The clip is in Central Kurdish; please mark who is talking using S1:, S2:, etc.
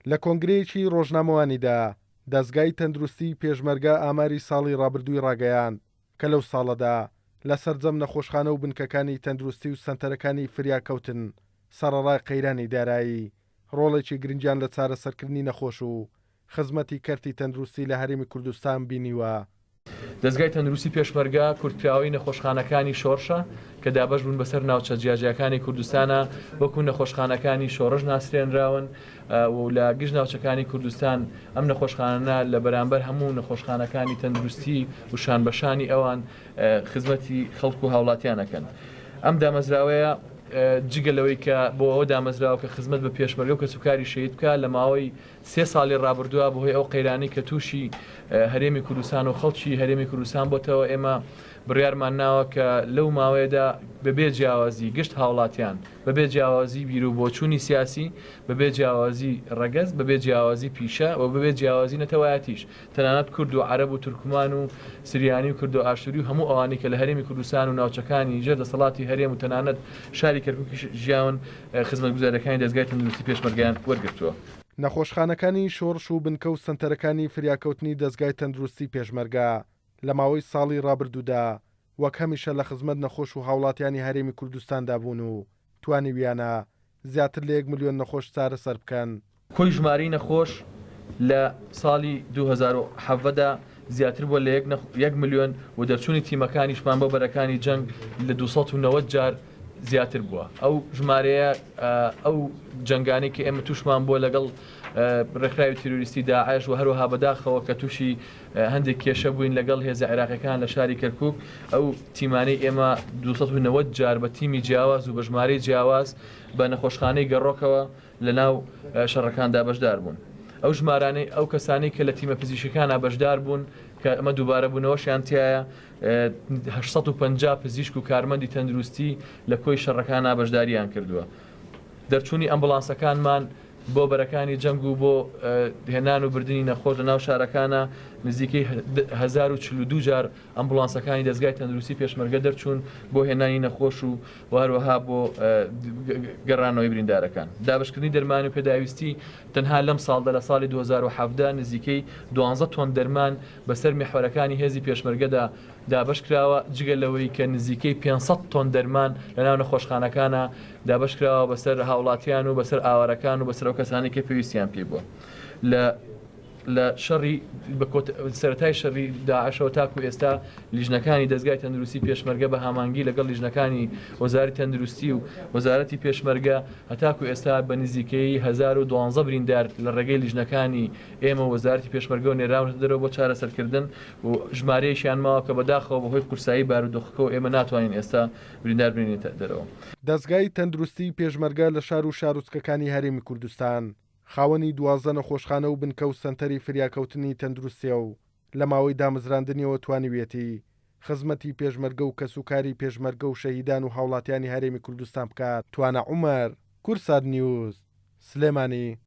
S1: لە کۆنگرەیەکی ڕۆژنامەوانیدا دەزگای تەندروستی پێشمەرگە ئاماری ساڵی ڕابردووی ڕاگەیاند کە لەو ساڵەدا لە سەرجەم نەخۆشخانە و بنکەکانی تەندروستی و سەنتەرەکانی فریاکەوتن سەرەڕای قەیرانی دارایی ڕۆڵێکی گرنگیان لە چارەسەرکردنی نەخۆش و خزمەتی کەرتی تەندروستی لە هەرێمی کوردستان بینیوە.
S2: دەزگای تەندروستی پێشمەرگە کورتپیاوی نەخۆشخانەکانی شۆڕشە کە دابەش بوون بەسەر ناوچە جیاجیەکانی کوردستانە وەکو نەخۆشخانەکانی شۆڕژ ناسرێنراون و لە گشت ناوچەکانی کوردستان ئەم نەخۆشخانە لە بەرامبەر هەموو نەخۆشخانەکانی تەندروستی و شانبەشانی ئەوان خزمەتی خەڵک و هاوڵاتیانەکەن. ئەم دامەزراوەیە جگە لەوەی کە بۆ ئەوە دامەزراوە کە خزمەت بە پێشمەرگە و کەسوکاری شەید بکە لە ماوەی 3 ساڵی ڕابردووە بەهۆی ئەو قەیرانی کە تووشی هەرێمی کوردستان و خەڵکی هەرێمی کوردستان بۆتەوە ئێمە بڕیارمان ناوە کە لەو ماوەیەدا بەبێ جیاوازی گشت هاوڵاتیان بەبێ جیاوازی بیر و بۆچوونی سیاسی بەبێ جیاوازی ڕەگەز بەبێ جیاوازی پیشە و بەبێ جیاوازی نەتەوایەتیش تەنانەت کورد و عەرەب و تورکمان و سریانی و کورد و ئاشوری و هەموو ئەوانی کە لە هەرێمی کوردستان و ناوچەکانی ژێر دەسەڵاتی هەرێم و تەنانەت شاری کەرکووکی ژیاون خزمەتگوزارەکانی دەزگای تەندروستی پێشمەرگەیان وەرگرتووە.
S1: نەخۆشخانەکانی شۆڕش و بنکە و سنتەرەکانی فریاکەوتنی دەزگای تەندروستی پێشمەرگە لە ماوەی ساڵی ڕابردوودا وەک هەمیشە لە خزمەت نەخۆش و هاوڵاتیانی هەرێمی کوردستاندا بوون و توانی ویانە زیاتر لە 1 ملیۆن نەخۆش چارەسەر بکەن.
S2: کۆی ژماری نەخۆش لە ساڵی 2017دا زیاتر بووە لە 1 ملیۆن و دەرچوونی تیمەکانیشمان بۆ بەرەکانی جەنگ لە 290 جار زیاتر بووە. ئەو ژمارەیە ئەو جەنگانی کە ئێمە تووشمان بۆ لەگەڵ ڕێکخراوی تیرۆریستی داعش و هەروەها بەداخەوە کە تووشی هەندێک کێشە بووین لەگەڵ هێزە عێراقیەکان لە شاری کەرکووک ئەو تیمانەی ئێمە 290 جار بە تیمی جیاواز و بە ژمارەی جیاواز بە نەخۆشخانەی گەڕۆکەوە لە ناو شەڕەکاندا بەشدار بوون. ئەو ژمارانەی ئەو کەسانی کە لە تیمە پزیشکانە بەشدار بوون کە ئەمە دووبارە بوونەوەشیان تایە 850 پزیشک و کارمەندی تەندروستی لە کۆی شەڕەکانە بەشداریان کردووە. دەرچوونی ئەمبولانسەکانمان بۆ بەرەکانی جەنگ و بۆ هێنان و بردننی نەخۆش لە ناو شارەکانە نزیکەی 1042 جار ئەمبولانسەکانی دەزگای تەندروستی پێشمەرگە دەرچوون بۆ هێنانی نەخۆش و هەروەها بۆ گەڕانەوەی بریندارەکان. دابشکردنی دەرمانی و پێداویستی تەنها لەم ساڵدا لە ساڵی 2017 نزیکەی 12 تۆن دەرمان بەسەر میحوەرەکانی هێزی پێشمەرگەدا دابش کراوە جگە لەوەی کە نزیکەی 500 تۆن دەرمان لە ناو نەخۆشخانەکانە دابش کراوە بەسەر هاوڵاتیان و بەسەر ئاوارەکان و بەسەر ئەو کەسانی کە پێویستیان پێ بووە. لە شەڕی سەرەتای شەڕی داعشەوە تاکو ئێستا لیژنەکانی دەزگای تەندروستی پێشمەرگە بە هامانگی لەگەڵ لیژنەکانی وەزارەتی تەندروستی و وەزارەتی پێشمەرگە هەتاکو ئێستا بە نزیکەی 1012 بریندار لە ڕێگەی لیژنەکانی ئێمە وەزارەتی پێشمەرگە و نێراون دەرەوە بۆ چارەسەرکردن و ژمارەیەشیان ماوە کە بەداخەوە بەهۆی قورسایی بارودۆخەکە و ئێمە ناتوانین ئێستا بریندار بینێتە دەرەوە.
S1: دەزگای تەندروستی پێشمەرگە لە شار و شارۆچکەکانی هەرێمی کوردستان خاوەنی 12 نەخۆشخانە و بنکە و سەنتەری فریاکەوتنی تەندروستیە و لە ماوەی دامەزراندنیەوە توانیوێتی خزمەتی پێشمەرگە و کەسوکاری پێشمەرگە و شەهیدان و هاوڵاتیانی هەرێمی کوردستان بکات. توانە عومەر، کورسات نیوز، سلێمانی.